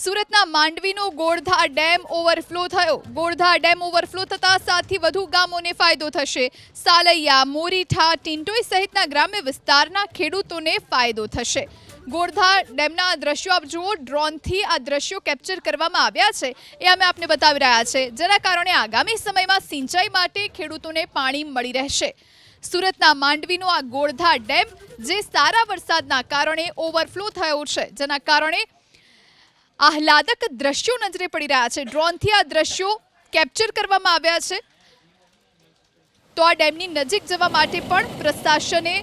સુરતના માંડવીનો ગોળધા dam overflow થયો। ગોળધા dam overflow થતા 7થી વધુ ગામોને ફાયદો થશે। સાલૈયા, મોરીઠા, ટિન્ટોઈ સહિતના ગ્રામ્ય વિસ્તારના ખેડૂતોને ફાયદો થશે। ગોળધા ડેમના આ દ્રશ્યો આપ જુઓ, ડ્રોનથી આ દ્રશ્યો કેપ્ચર કરવામાં આવ્યા છે એ અમે આપને બતાવી રહ્યા છે, જેના કારણે આગામી સમયમાં સિંચાઈ માટે ખેડૂતોને પાણી મળી રહેશે। સુરતના માંડવીનો આ ગોળધા ડેમ જે સારા વરસાદના કારણે ઓવરફ્લો થયો છે, જેના કારણે આહલાદક દ્રશ્યો નજરે પડી રહ્યા છે। ડ્રોનથી આ દ્રશ્યો કેપ્ચર કરવામાં આવ્યા છે। તો આ ડેમની નજીક જવા માટે પણ પ્રશાસને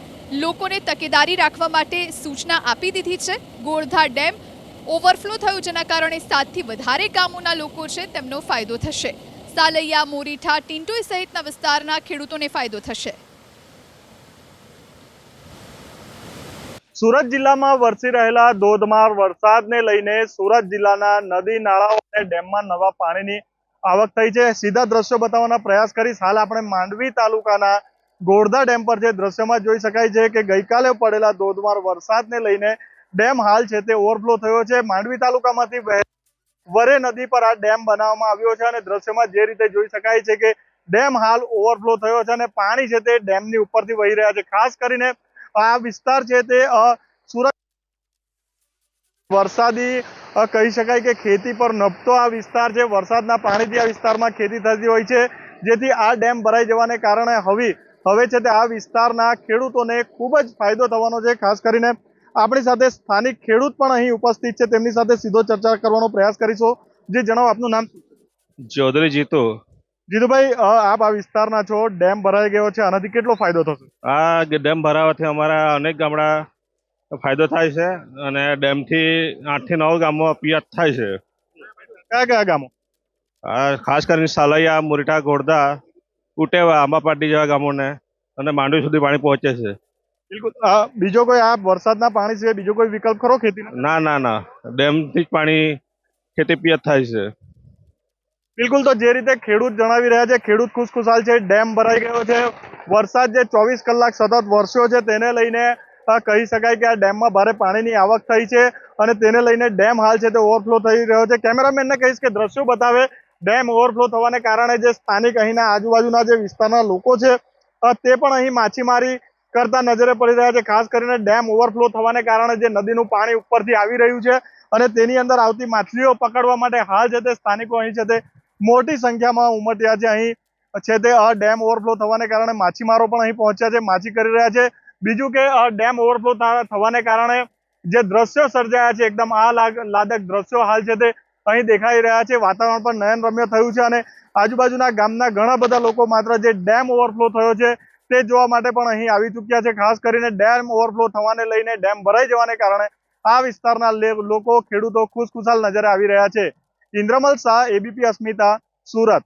લોકોને તકેદારી રાખવા માટે સૂચના આપી દીધી છે। ગોળધા ડેમ ઓવરફ્લો થયો, જેના કારણે 7થી વધારે ગામોના લોકો છે તેમનો ફાયદો થશે। સાલૈયા, મોરીઠા, ટિન્ટોઈ સહિતના વિસ્તારના ખેડૂતોને ફાયદો થશે। સુરત જિલ્લામાં વરસી રહેલા ધોધમાર વરસાદને લઈને સુરત જિલ્લાના નદી નાળાઓ અને ડેમમાં નવા પાણીની આવક થઈ છે। સીધા દ્રશ્યો બતાવવાના પ્રયાસ કરીશ। હાલ આપણે માંડવી તાલુકાના ગોળધા ડેમ પર જે દ્રશ્યમાં જોઈ શકાય છે કે ગઈકાલે પડેલા ધોધમાર વરસાદને લઈને ડેમ હાલ છે તે ઓવરફ્લો થયો છે। માંડવી તાલુકામાંથી વરે નદી પર આ ડેમ બનાવવામાં આવ્યો છે અને દ્રશ્યમાં જે રીતે જોઈ શકાય છે કે ડેમ હાલ ઓવરફ્લો થયો છે અને પાણી છે તે ડેમની ઉપરથી વહી રહ્યા છે। ખાસ કરીને આ વિસ્તાર છે તે સુરત વરસાદી કહી શકાય કે ખેતી પર નભતો આ વિસ્તાર છે। વરસાદના પાણીથી આ વિસ્તારમાં ખેતી થતી હોય છે, જેથી આ ડેમ ભરાઈ જવાને કારણે હવે છે તે આ વિસ્તારના ખેડૂતોને ખૂબ જ ફાયદો થવાનો છે। ખાસ કરીને આપણી સાથે સ્થાનિક ખેડૂત પણ અહીં ઉપસ્થિત છે, તેમની સાથે સીધો ચર્ચા કરવાનો પ્રયાસ કરીશું। જે જણાવો, આપનું નામ? ચૌધરી જીતુ। જીતુભાઈ, આપ આ વિસ્તારના છો, ડેમ ભરાઈ ગયો છે, આનાથી કેટલો ફાયદો થશે? આ ડેમ ભરાવાથી અમારા અનેક ગામડા ફાયદો થાય છે અને ડેમથી 8 થી 9 ગામમાં પિયત થાય છે। કયા કયા ગામો? ખાસ કરીને સાલૈયા, મોરીઠા, ગોળધા, ઉટેવા, આંબાપાટી જેવા ગામોને અને માંડવી સુધી પાણી પહોંચે છે। બિલકુલ। બીજો કોઈ આ વરસાદના પાણી સિવાય બીજો કોઈ વિકલ્પ ખરો ખેતીનો? ના, ડેમથી જ પાણી ખેતી પિયત થાય છે। બિલકુલ। તો જે રીતે ખેડૂત જણાવી રહ્યા છે, ખેડૂત ખુશખુશાલ છે, ડેમ ભરાઈ ગયો છે। વરસાદ જે 24 કલાક સતત વરસ્યો છે તેને લઈને કહી શકાય કે આ ડેમમાં ભારે પાણીની આવક થઈ છે અને તેને લઈને ડેમ હાલ છે તે ઓવરફ્લો થઈ રહ્યો છે। કેમેરામેનને કહીશ કે દ્રશ્યો બતાવે। ડેમ ઓવરફ્લો થવાને કારણે જે સ્થાનિક અહીંના આજુબાજુના જે વિસ્તારના લોકો છે તે પણ અહીં માછીમારી કરતા નજરે પડી રહ્યા છે। ખાસ કરીને ડેમ ઓવરફ્લો થવાને કારણે જે નદીનું પાણી ઉપરથી આવી રહ્યું છે અને તેની અંદર આવતી માછલીઓ પકડવા માટે હાલ છે તે સ્થાનિકો અહીં છે તે મોટી સંખ્યામાં ઉમટ્યા છે। અહીં છે તે ડેમ ઓવરફ્લો થવાને કારણે માછીમારો પણ અહીં પહોંચ્યા છે, માછી કરી રહ્યા છે। બીજું કે ડેમ ઓવરફ્લો થવાને કારણે જે દ્રશ્યો સર્જાયા છે, એકદમ લાદક દ્રશ્યો હાલ છે તે અહીં દેખાઈ રહ્યા છે। વાતાવરણ પણ નયનરમ્ય થયું છે અને આજુબાજુના ગામના ઘણા બધા લોકો માત્ર જે ડેમ ઓવરફ્લો થયો છે તે જોવા માટે પણ અહીં આવી ચૂક્યા છે। ખાસ કરીને ડેમ ઓવરફ્લો થવાને લઈને, ડેમ ભરાઈ જવાને કારણે આ વિસ્તારના લોકો, ખેડૂતો ખુશખુશાલ નજરે આવી રહ્યા છે। ઇન્દ્રમલ શાહ, એબીપી અસ્મિતા, સુરત।